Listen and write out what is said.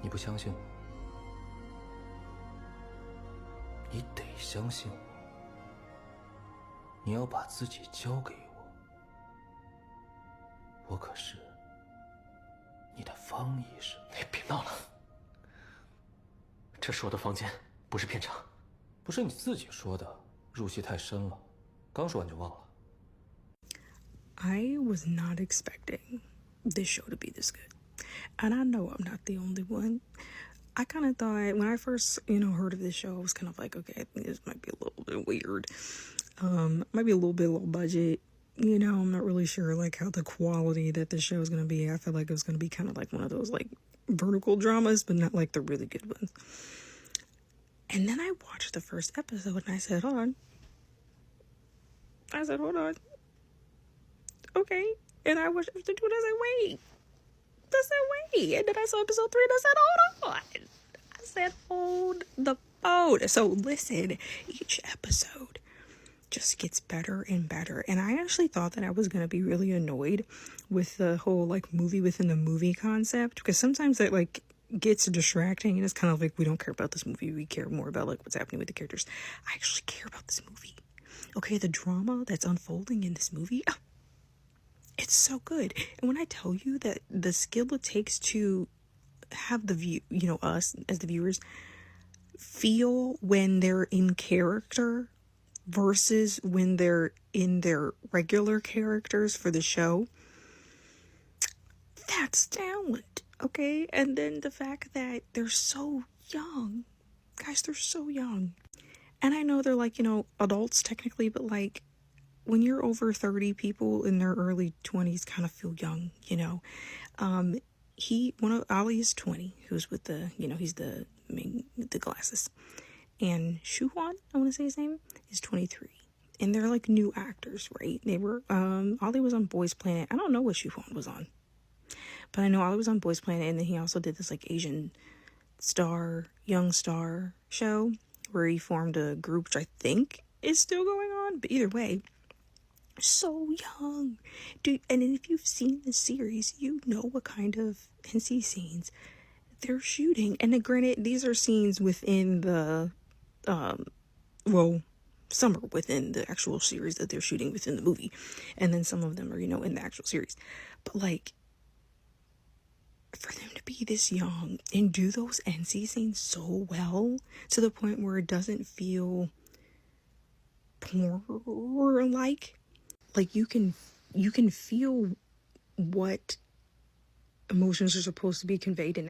你不相信我？你得相信我。你要把自己交给我，我可是你的方医生。哎，别闹了，这是我的房间，不是片场。不是你自己说的，入戏太深了，刚说完就忘了。I was not expecting this show to be this good. And I know I'm not the only one. I kind of thought when I first, heard of this show, I was kind of like, okay, I think this might be a little bit weird. Might be a little bit low budget. I'm not really sure like how the quality that the show is going to be. I feel like it was going to be kind of like one of those like vertical dramas, but not like the really good ones. And then I watched the first episode and I said, hold on. Okay. And I watched episode 2 and I said, wait. And then I saw episode 3 and I said, hold on. I said, hold the phone. So listen, each episode just gets better and better. And I actually thought that I was going to be really annoyed with the whole like movie within the movie concept, because sometimes that like gets distracting and it's kind of like, we don't care about this movie. We care more about like what's happening with the characters. I actually care about this movie. Okay, the drama that's unfolding in this movie, it's so good. And when I tell you that the skill it takes to have the view, us as the viewers feel when they're in character versus when they're in their regular characters for the show, that's talent, okay? And then the fact that they're so young. Guys, they're so young. And I know they're like, adults technically, but like when you're over 30, people in their early 20s kind of feel young, Ali is 20, who's with the, he's the main, the glasses. And Shuhwan, I want to say his name, is 23. And they're like new actors, right? They were, Ali was on Boys Planet. I don't know what Shuhwan was on, but I know Ali was on Boys Planet. And then he also did this like Asian young star show where he formed a group, which I think is still going on. But either way, so young, dude. And if you've seen the series, you know what kind of NC scenes they're shooting. And then granted, these are scenes within the some are within the actual series that they're shooting within the movie, and then some of them are in the actual series. But like, for them to be this young and do those NC scenes so well to the point where it doesn't feel porn like you can feel what emotions are supposed to be conveyed in